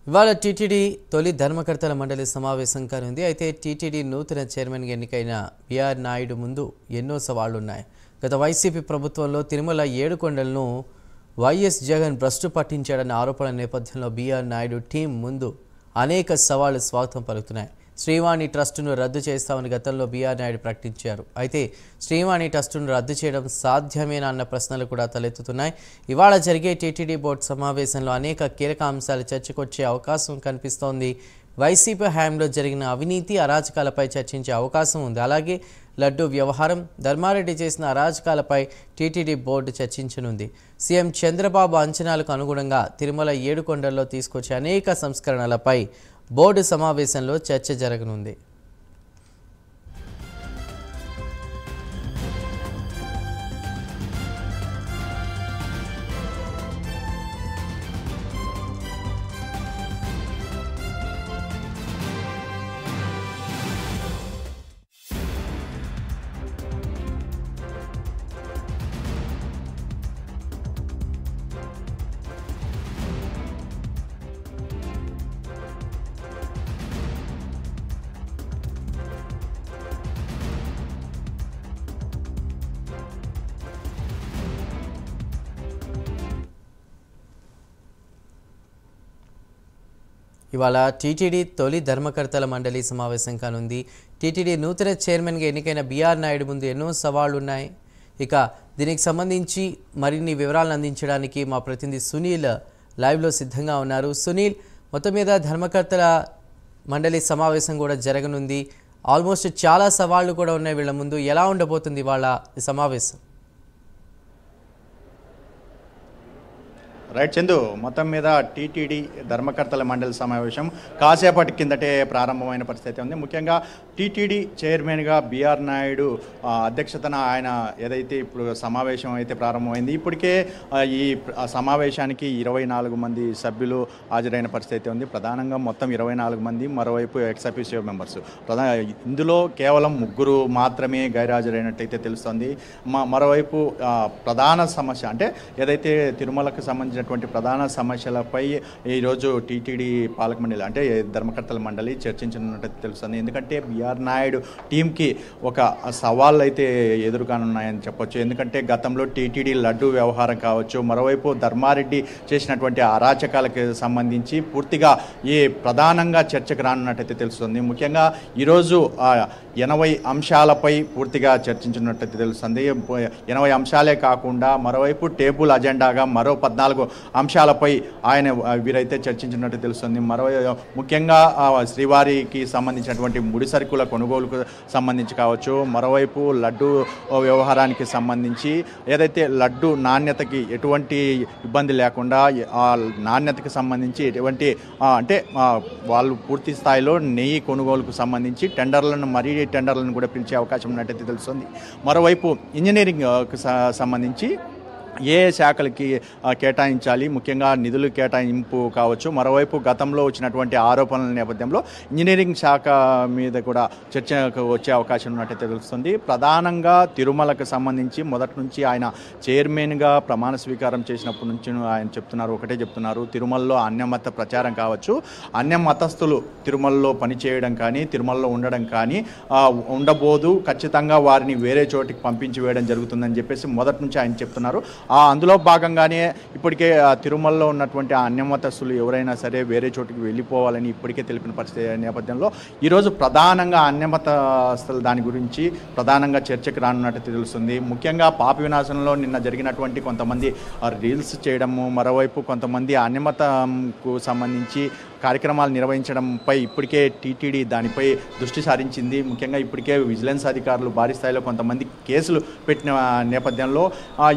ఇవాళ టీటీడీ తొలి ధర్మకర్తల మండలి సమావేశం కానుంది. అయితే టీటీడీ నూతన చైర్మన్గా ఎన్నికైన బిఆర్ నాయుడు ముందు ఎన్నో సవాళ్లున్నాయి. గత వైసీపీ ప్రభుత్వంలో తిరుమల ఏడుకొండలను వైఎస్ జగన్ భ్రష్టు పట్టించాడన్న ఆరోపణల నేపథ్యంలో బిఆర్ నాయుడు టీం ముందు అనేక సవాళ్లు స్వాగతం పలుకుతున్నాయి. శ్రీవాణి ట్రస్టును రద్దు చేస్తామని గతంలో బిఆర్ నాయుడు ప్రకటించారు. అయితే శ్రీవాణి ట్రస్టును రద్దు చేయడం సాధ్యమేనా అన్న ప్రశ్నలు కూడా తలెత్తుతున్నాయి. ఇవాళ జరిగే టీటీడీ బోర్డు సమావేశంలో అనేక కీలక అంశాలు చర్చకొచ్చే అవకాశం కనిపిస్తోంది. వైసీపీ హయాంలో జరిగిన అవినీతి అరాచకాలపై చర్చించే అవకాశం ఉంది. అలాగే లడ్డూ వ్యవహారం, ధర్మారెడ్డి చేసిన అరాచకాలపై టీటీడీ బోర్డు చర్చించనుంది. సీఎం చంద్రబాబు అంచనాలకు అనుగుణంగా తిరుమల ఏడుకొండల్లో తీసుకొచ్చే అనేక సంస్కరణలపై బోర్డు సమావేశంలో చర్చ జరగనుంది. ఇవాళ టీటీడీ తొలి ధర్మకర్తల మండలి సమావేశం కానుంది. టీటీడీ నూతన చైర్మన్గా ఎన్నికైన బిఆర్ నాయుడు ముందు ఎన్నో సవాళ్లు ఉన్నాయి. ఇక దీనికి సంబంధించి మరిన్ని వివరాలను అందించడానికి మా ప్రతినిధి సునీల్ లైవ్లో సిద్ధంగా ఉన్నారు. సునీల్, మొత్తం మీద ధర్మకర్తల మండలి సమావేశం కూడా జరగనుంది. ఆల్మోస్ట్ చాలా సవాళ్లు కూడా ఉన్నాయి వీళ్ళ ముందు. ఎలా ఉండబోతుంది ఇవాళ ఈ సమావేశం? రైట్ చందు, మొత్తం మీద టీటీడీ ధర్మకర్తల మండలి సమావేశం కాసేపటి కిందటే ప్రారంభమైన పరిస్థితి ఉంది. ముఖ్యంగా టీటీడీ చైర్మన్గా బిఆర్ నాయుడు అధ్యక్షతన ఆయన ఏదైతే ఇప్పుడు సమావేశం అయితే ప్రారంభమైంది. ఇప్పటికే ఈ సమావేశానికి 24 మంది సభ్యులు హాజరైన పరిస్థితి ఉంది. ప్రధానంగా మొత్తం 24 మంది, మరోవైపు ఎక్స్ అఫీషియో మెంబర్స్. ఇందులో కేవలం 3 మాత్రమే గైర్హాజరైనట్టయితే తెలుస్తుంది. మరోవైపు ప్రధాన సమస్య అంటే ఏదైతే తిరుమలకు సంబంధించిన ప్రధాన సమస్యలపై ఈరోజు టీటీడీ పాలక మండలి అంటే ధర్మకర్తల మండలి చర్చించనున్నట్టు తెలుస్తుంది. ఎందుకంటే బిఆర్ నాయుడు టీంకి ఒక సవాళ్ళు అయితే ఎదురుగానున్నాయని చెప్పొచ్చు. ఎందుకంటే గతంలో టీటీడీ లడ్డూ వ్యవహారం కావచ్చు, మరోవైపు ధర్మారెడ్డి చేసినటువంటి అరాచకాలకు సంబంధించి పూర్తిగా ఈ ప్రధానంగా చర్చకు రానున్నట్టయితే తెలుస్తుంది. ముఖ్యంగా ఈరోజు 80 అంశాలపై పూర్తిగా చర్చించినట్టయితే తెలుస్తుంది. 80 అంశాలే కాకుండా మరోవైపు టేబుల్ అజెండాగా మరో 14 అంశాలపై ఆయన వీరైతే చర్చించినట్టు తెలుస్తుంది. ముఖ్యంగా శ్రీవారికి సంబంధించినటువంటి ముడి సరుకుల కొనుగోలుకు సంబంధించి కావచ్చు, మరోవైపు లడ్డు వ్యవహారానికి సంబంధించి ఏదైతే లడ్డు నాణ్యతకి ఎటువంటి ఇబ్బంది లేకుండా ఆ నాణ్యతకు సంబంధించి ఎటువంటి అంటే వాళ్ళు పూర్తి స్థాయిలో నెయ్యి కొనుగోలుకు సంబంధించి టెండర్లను కూడా పిలిచే అవకాశం ఉన్నట్టయితే తెలుస్తుంది. మరోవైపు ఇంజనీరింగ్కి సంబంధించి ఏ శాఖలకి కేటాయించాలి, ముఖ్యంగా నిధులు కేటాయింపు కావచ్చు, మరోవైపు గతంలో వచ్చినటువంటి ఆరోపణల నేపథ్యంలో ఇంజనీరింగ్ శాఖ మీద కూడా చర్చకు వచ్చే అవకాశం ఉన్నట్టయితే తెలుస్తుంది. ప్రధానంగా తిరుమలకు సంబంధించి మొదటి నుంచి ఆయన చైర్మన్గా ప్రమాణ స్వీకారం చేసినప్పటి నుంచి ఆయన ఒకటే చెప్తున్నారు, తిరుమలలో అన్యమత ప్రచారం కావచ్చు, అన్యమతస్థులు తిరుమలలో పనిచేయడం కానీ తిరుమలలో ఉండడం కానీ ఉండబోదు, ఖచ్చితంగా వారిని వేరే చోటికి పంపించి వేయడం జరుగుతుందని చెప్పేసి మొదటి నుంచి ఆయన చెప్తున్నారు. అందులో భాగంగానే ఇప్పటికే తిరుమలలో ఉన్నటువంటి అన్యమతస్తులు ఎవరైనా సరే వేరే చోటుకి వెళ్ళిపోవాలని ఇప్పటికే తెలిపిన పరిస్థితి నేపథ్యంలో ఈరోజు ప్రధానంగా అన్యమతస్తుల దాని గురించి ప్రధానంగా చర్చకు రానున్నట్టు తెలుస్తుంది. ముఖ్యంగా పాప వినాశనంలో నిన్న జరిగినటువంటి కొంతమంది రీల్స్ చేయడము, మరోవైపు కొంతమంది అన్యమతకు సంబంధించి కార్యక్రమాలు నిర్వహించడంపై ఇప్పటికే టీటీడీ దానిపై దృష్టి సారించింది. ముఖ్యంగా ఇప్పటికే విజిలెన్స్ అధికారులు భారీ స్థాయిలో కొంతమంది కేసులు పెట్టిన నేపథ్యంలో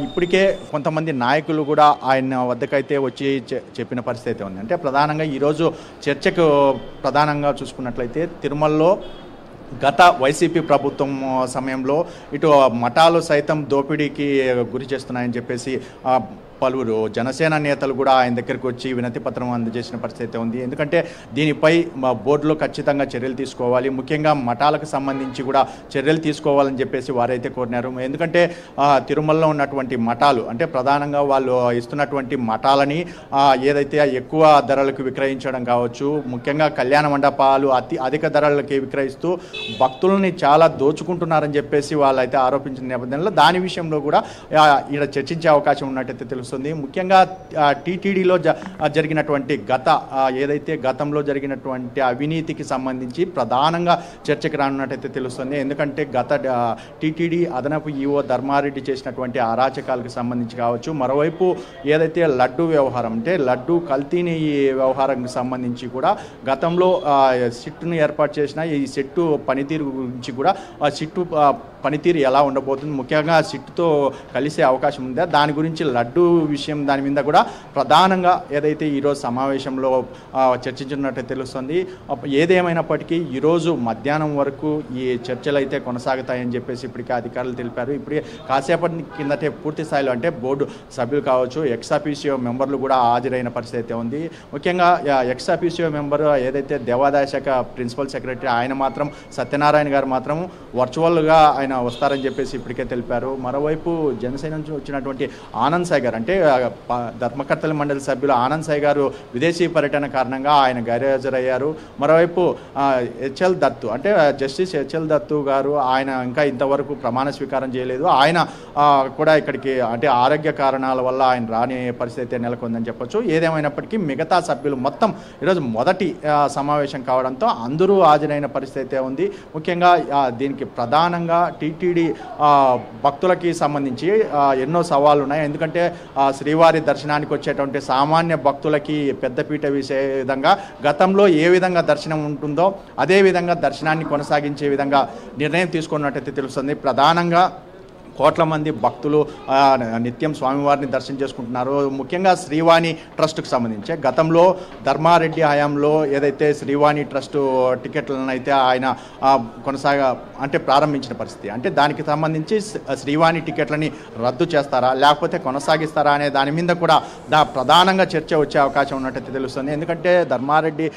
ఇప్పటికే కొంతమంది నాయకులు కూడా ఆయన వద్దకైతే వచ్చి చెప్పిన పరిస్థితి ఉంది. అంటే ప్రధానంగా ఈరోజు చర్చకు ప్రధానంగా చూసుకున్నట్లయితే తిరుమలలో గత వైసీపీ ప్రభుత్వం సమయంలో ఇటు మఠాలు సైతం దోపిడీకి గురి చేస్తున్నాయని చెప్పేసి పలువురు జనసేన నేతలు కూడా ఆయన దగ్గరికి వచ్చి వినతి పత్రం అందజేసిన పరిస్థితి ఉంది. ఎందుకంటే దీనిపై బోర్డులో ఖచ్చితంగా చర్యలు తీసుకోవాలి, ముఖ్యంగా మఠాలకు సంబంధించి కూడా చర్యలు తీసుకోవాలని చెప్పేసి వారైతే కోరినారు. ఎందుకంటే తిరుమలలో ఉన్నటువంటి మఠాలు అంటే ప్రధానంగా వాళ్ళు ఇస్తున్నటువంటి మఠాలని ఏదైతే ఎక్కువ ధరలకు విక్రయించడం కావచ్చు, ముఖ్యంగా కళ్యాణ మండపాలు అధిక ధరలకి విక్రయిస్తూ భక్తుల్ని చాలా దోచుకుంటున్నారని చెప్పేసి వాళ్ళైతే ఆరోపించిన నేపథ్యంలో దాని విషయంలో కూడా ఇక్కడ చర్చించే అవకాశం ఉన్నట్టయితే తెలుస్తుంది. ముఖ్యంగా టీటీడీలో జరిగినటువంటి ఏదైతే గతంలో జరిగినటువంటి అవినీతికి సంబంధించి ప్రధానంగా చర్చకు రానున్నట్టయితే తెలుస్తుంది. ఎందుకంటే టీటీడీ అదనపు ఈఓ ధర్మారెడ్డి చేసినటువంటి అరాచకాలకు సంబంధించి కావచ్చు, మరోవైపు ఏదైతే లడ్డు వ్యవహారం అంటే లడ్డు కల్తీని వ్యవహారానికి సంబంధించి కూడా గతంలో సిట్టును ఏర్పాటు చేసిన ఈ సిట్టు పనితీరు గురించి కూడా సిట్టు పనితీరు ఎలా ఉండబోతుంది, ముఖ్యంగా సిట్టుతో కలిసే అవకాశం ఉందా, దాని గురించి లడ్డు విషయం దాని మీద కూడా ప్రధానంగా ఏదైతే ఈరోజు సమావేశంలో చర్చించినట్టు తెలుస్తుంది. ఏదేమైనప్పటికీ ఈరోజు మధ్యాహ్నం వరకు ఈ చర్చలు అయితే కొనసాగుతాయని చెప్పేసి ఇప్పటికే అధికారులు తెలిపారు. ఇప్పటికే కాసేపటి కిందటే పూర్తి స్థాయిలో అంటే బోర్డు సభ్యులు కావచ్చు, ఎక్స్ అఫీషియో మెంబర్లు కూడా హాజరైన పరిస్థితి ఉంది. ముఖ్యంగా ఎక్స్ అఫీషియో మెంబర్ ఏదైతే దేవాదాయ శాఖ ప్రిన్సిపల్ సెక్రటరీ ఆయన మాత్రం సత్యనారాయణ గారు మాత్రం వర్చువల్గా ఆయన వస్తారని చెప్పేసి ఇప్పటికే తెలిపారు. మరోవైపు జనసేన నుంచి వచ్చినటువంటి ఆనంద్ సాయి గారు అంటే ధర్మకర్తల మండలి సభ్యులు ఆనంద్ సాయి గారు విదేశీ పర్యటన కారణంగా ఆయన గైర్హాజరయ్యారు. మరోవైపు హెచ్ఎల్ దత్తు అంటే జస్టిస్ హెచ్ఎల్ దత్తు గారు ఆయన ఇంకా ఇంతవరకు ప్రమాణ స్వీకారం చేయలేదు. ఆయన కూడా ఇక్కడికి అంటే ఆరోగ్య కారణాల వల్ల ఆయన రాని పరిస్థితి నెలకొందని చెప్పొచ్చు. ఏదేమైనప్పటికీ మిగతా సభ్యులు మొత్తం ఈరోజు మొదటి సమావేశం కావడంతో అందరూ హాజరైన పరిస్థితి ఉంది. ముఖ్యంగా దీనికి ప్రధానంగా టీటీడీ భక్తులకి సంబంధించి ఎన్నో సవాళ్ళు ఉన్నాయి. ఎందుకంటే శ్రీవారి దర్శనానికి వచ్చేటువంటి సామాన్య భక్తులకి పెద్దపీట వేసే విధంగా గతంలో ఏ విధంగా దర్శనం ఉంటుందో అదే విధంగా దర్శనాన్ని కొనసాగించే విధంగా నిర్ణయం తీసుకున్నట్టయితే తెలుస్తుంది. ప్రధానంగా కోట్ల మంది భక్తులు నిత్యం స్వామివారిని దర్శనం చేసుకుంటున్నారు. ముఖ్యంగా శ్రీవాణి ట్రస్ట్కు సంబంధించి గతంలో ధర్మారెడ్డి హయాంలో ఏదైతే శ్రీవాణి ట్రస్ట్ టికెట్లను అయితే ఆయన ప్రారంభించిన పరిస్థితి అంటే దానికి సంబంధించి శ్రీవాణి టికెట్లని రద్దు చేస్తారా లేకపోతే కొనసాగిస్తారా అనే దాని మీద కూడా ప్రధానంగా చర్చ వచ్చే అవకాశం ఉన్నట్టయితే తెలుస్తుంది. ఎందుకంటే ధర్మారెడ్డి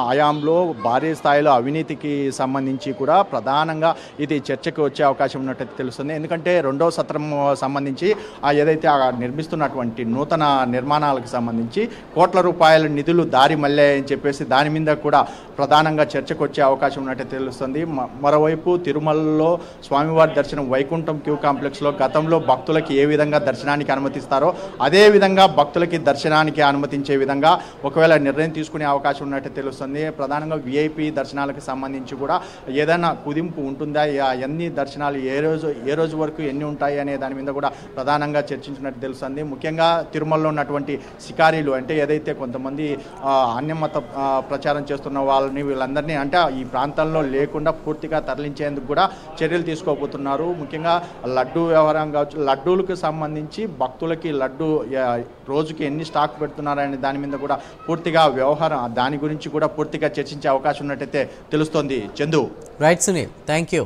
హయాంలో భారీ స్థాయిలో అవినీతికి సంబంధించి కూడా ప్రధానంగా ఇది చర్చకు వచ్చే అవకాశం ఉన్నట్టయితే తెలుస్తుంది. ఎందుకంటే రెండవ సత్రం సంబంధించి ఏదైతే నిర్మిస్తున్నటువంటి నూతన నిర్మాణాలకు సంబంధించి కోట్ల రూపాయల నిధులు దారి మళ్ళాయని చెప్పేసి దాని మీద కూడా ప్రధానంగా చర్చకు వచ్చే అవకాశం ఉన్నట్టు తెలుస్తుంది. మరోవైపు తిరుమలలో స్వామివారి దర్శనం వైకుంఠం క్యూ కాంప్లెక్స్లో గతంలో భక్తులకి ఏ విధంగా దర్శనానికి అనుమతిస్తారో అదే విధంగా భక్తులకి దర్శనానికి అనుమతించే విధంగా ఒకవేళ నిర్ణయం తీసుకునే అవకాశం ఉన్నట్టు తెలుస్తుంది. ప్రధానంగా విఐపి దర్శనాలకు సంబంధించి కూడా ఏదైనా కుదింపు ఉంటుందా, ఎన్ని దర్శనాలు ఏ రోజు వరకు ఎన్ని ఉంటాయి అనే దాని మీద కూడా ప్రధానంగా చర్చించినట్టు తెలుస్తుంది. ముఖ్యంగా తిరుమలలో ఉన్నటువంటి శికారీలు అంటే ఏదైతే కొంతమంది అన్యమత ప్రచారం చేస్తున్న వీళ్ళందరినీ అంటే ఈ ప్రాంతంలో లేకుండా పూర్తిగా తరలించేందుకు కూడా చర్యలు తీసుకోబోతున్నారు. ముఖ్యంగా లడ్డు వ్యవహారం కావచ్చు, లడ్డూలకు సంబంధించి భక్తులకి లడ్డు రోజుకి ఎన్ని స్టాక్ పెడుతున్నారనే దాని మీద కూడా పూర్తిగా వ్యవహారం దాని గురించి కూడా పూర్తిగా చర్చించే అవకాశం ఉన్నట్టయితే తెలుస్తోంది. Chandu. Right Sunil, thank you.